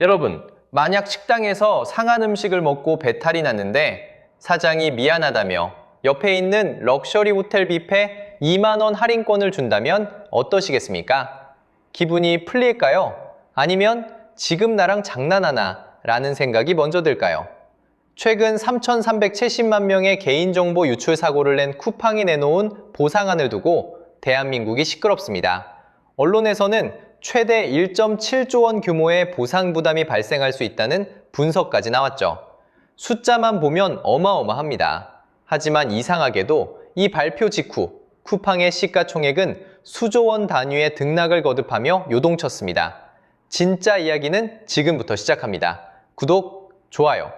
여러분, 만약 식당에서 상한 음식을 먹고 배탈이 났는데 사장이 미안하다며 옆에 있는 럭셔리 호텔 뷔페 2만 원 할인권을 준다면 어떠시겠습니까? 기분이 풀릴까요? 아니면 지금 나랑 장난하나? 라는 생각이 먼저 들까요? 최근 3,370만 명의 개인정보 유출 사고를 낸 쿠팡이 내놓은 보상안을 두고 대한민국이 시끄럽습니다. 언론에서는 최대 1.7조 원 규모의 보상 부담이 발생할 수 있다는 분석까지 나왔죠. 숫자만 보면 어마어마합니다. 하지만 이상하게도 이 발표 직후 쿠팡의 시가총액은 수조 원 단위의 등락을 거듭하며 요동쳤습니다. 진짜 이야기는 지금부터 시작합니다. 구독, 좋아요.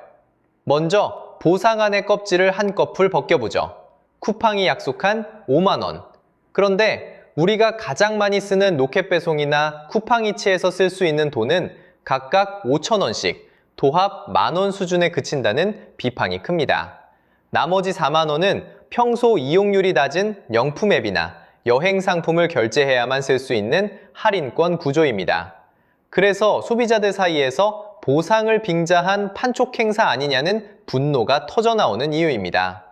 먼저 보상안의 껍질을 한꺼풀 벗겨보죠. 쿠팡이 약속한 5만 원. 그런데 우리가 가장 많이 쓰는 로켓 배송이나 쿠팡이츠에서 쓸 수 있는 돈은 각각 5,000원씩, 도합 10,000원 수준에 그친다는 비판이 큽니다. 나머지 4만 원은 평소 이용률이 낮은 명품 앱이나 여행 상품을 결제해야만 쓸 수 있는 할인권 구조입니다. 그래서 소비자들 사이에서 보상을 빙자한 판촉 행사 아니냐는 분노가 터져나오는 이유입니다.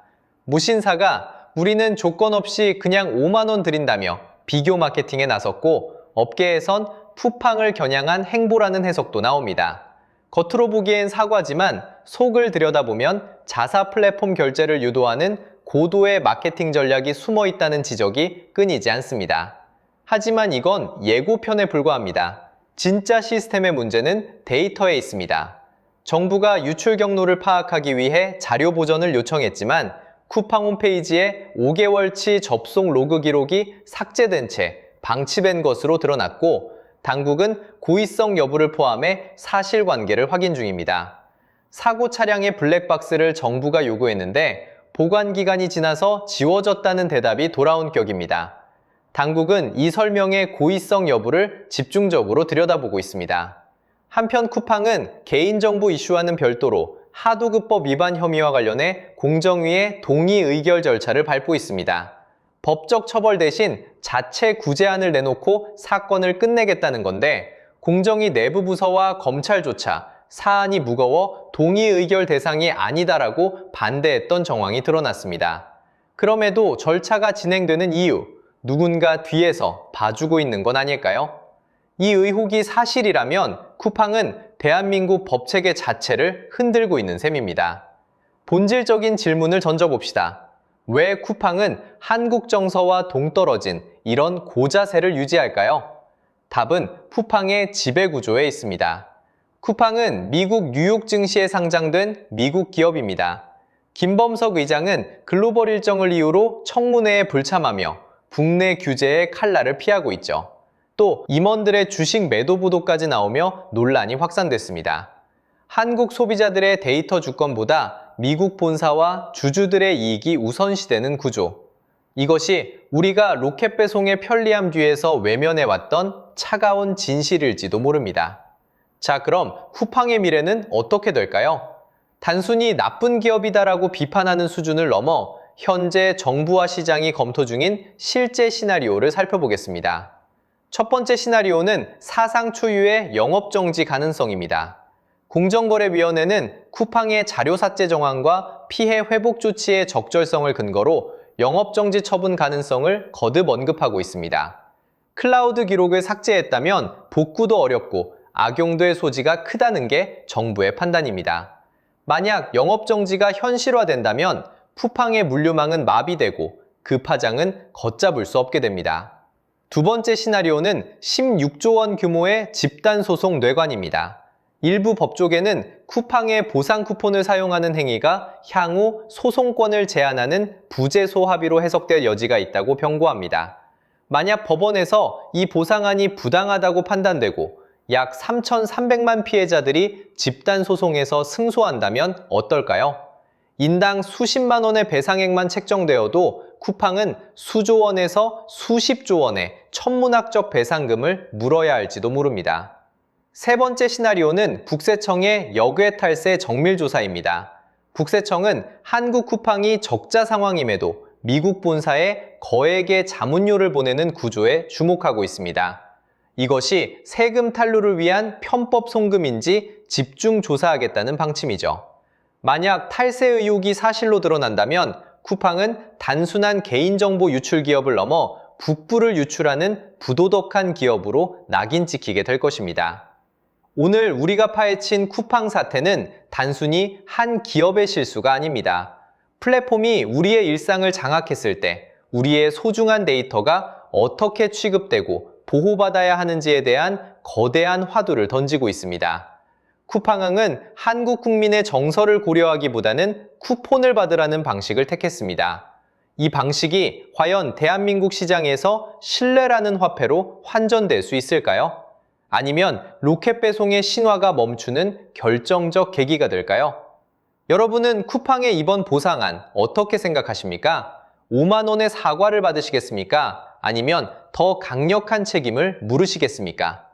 무신사가 우리는 조건 없이 그냥 5만 원 드린다며 비교 마케팅에 나섰고 업계에선 쿠팡을 겨냥한 행보라는 해석도 나옵니다. 겉으로 보기엔 사과지만 속을 들여다보면 자사 플랫폼 결제를 유도하는 고도의 마케팅 전략이 숨어 있다는 지적이 끊이지 않습니다. 하지만 이건 예고편에 불과합니다. 진짜 시스템의 문제는 데이터에 있습니다. 정부가 유출 경로를 파악하기 위해 자료 보전을 요청했지만 쿠팡 홈페이지에 5개월치 접속 로그 기록이 삭제된 채 방치된 것으로 드러났고 당국은 고의성 여부를 포함해 사실관계를 확인 중입니다. 사고 차량의 블랙박스를 정부가 요구했는데 보관기간이 지나서 지워졌다는 대답이 돌아온 격입니다. 당국은 이 설명의 고의성 여부를 집중적으로 들여다보고 있습니다. 한편 쿠팡은 개인정보 이슈와는 별도로 하도급법 위반 혐의와 관련해 공정위에 동의 의결 절차를 밟고 있습니다. 법적 처벌 대신 자체 구제안을 내놓고 사건을 끝내겠다는 건데 공정위 내부 부서와 검찰조차 사안이 무거워 동의 의결 대상이 아니다라고 반대했던 정황이 드러났습니다. 그럼에도 절차가 진행되는 이유, 누군가 뒤에서 봐주고 있는 건 아닐까요? 이 의혹이 사실이라면 쿠팡은 대한민국 법체계 자체를 흔들고 있는 셈입니다. 본질적인 질문을 던져봅시다. 왜 쿠팡은 한국 정서와 동떨어진 이런 고자세를 유지할까요? 답은 쿠팡의 지배구조에 있습니다. 쿠팡은 미국 뉴욕 증시에 상장된 미국 기업입니다. 김범석 의장은 글로벌 일정을 이유로 청문회에 불참하며 국내 규제의 칼날을 피하고 있죠. 또 임원들의 주식 매도 보도까지 나오며 논란이 확산됐습니다. 한국 소비자들의 데이터 주권보다 미국 본사와 주주들의 이익이 우선시되는 구조. 이것이 우리가 로켓 배송의 편리함 뒤에서 외면해왔던 차가운 진실일지도 모릅니다. 자, 그럼 쿠팡의 미래는 어떻게 될까요? 단순히 나쁜 기업이다라고 비판하는 수준을 넘어 현재 정부와 시장이 검토 중인 실제 시나리오를 살펴보겠습니다. 첫 번째 시나리오는 사상 초유의 영업정지 가능성입니다. 공정거래위원회는 쿠팡의 자료 삭제 정황과 피해 회복 조치의 적절성을 근거로 영업정지 처분 가능성을 거듭 언급하고 있습니다. 클라우드 기록을 삭제했다면 복구도 어렵고 악용될 소지가 크다는 게 정부의 판단입니다. 만약 영업정지가 현실화된다면 쿠팡의 물류망은 마비되고 그 파장은 걷잡을 수 없게 됩니다. 두 번째 시나리오는 16조 원 규모의 집단소송 뇌관입니다. 일부 법조계는 쿠팡의 보상 쿠폰을 사용하는 행위가 향후 소송권을 제한하는 부재소 합의로 해석될 여지가 있다고 병고합니다. 만약 법원에서 이 보상안이 부당하다고 판단되고 약 3,300만 피해자들이 집단소송에서 승소한다면 어떨까요? 인당 수십만 원의 배상액만 책정되어도 쿠팡은 수조 원에서 수십조 원의 천문학적 배상금을 물어야 할지도 모릅니다. 세 번째 시나리오는 국세청의 역외탈세 정밀조사입니다. 국세청은 한국 쿠팡이 적자 상황임에도 미국 본사에 거액의 자문료를 보내는 구조에 주목하고 있습니다. 이것이 세금 탈루를 위한 편법 송금인지 집중 조사하겠다는 방침이죠. 만약 탈세 의혹이 사실로 드러난다면 쿠팡은 단순한 개인정보 유출 기업을 넘어 국부를 유출하는 부도덕한 기업으로 낙인 찍히게 될 것입니다. 오늘 우리가 파헤친 쿠팡 사태는 단순히 한 기업의 실수가 아닙니다. 플랫폼이 우리의 일상을 장악했을 때 우리의 소중한 데이터가 어떻게 취급되고 보호받아야 하는지에 대한 거대한 화두를 던지고 있습니다. 쿠팡항은 한국 국민의 정서를 고려하기보다는 쿠폰을 받으라는 방식을 택했습니다. 이 방식이 과연 대한민국 시장에서 신뢰라는 화폐로 환전될 수 있을까요? 아니면 로켓 배송의 신화가 멈추는 결정적 계기가 될까요? 여러분은 쿠팡의 이번 보상안 어떻게 생각하십니까? 5만 원의 사과를 받으시겠습니까? 아니면 더 강력한 책임을 물으시겠습니까?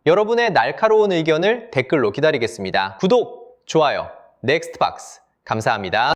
여러분의 날카로운 의견을 댓글로 기다리겠습니다. 구독, 좋아요, 넥스트박스 감사합니다.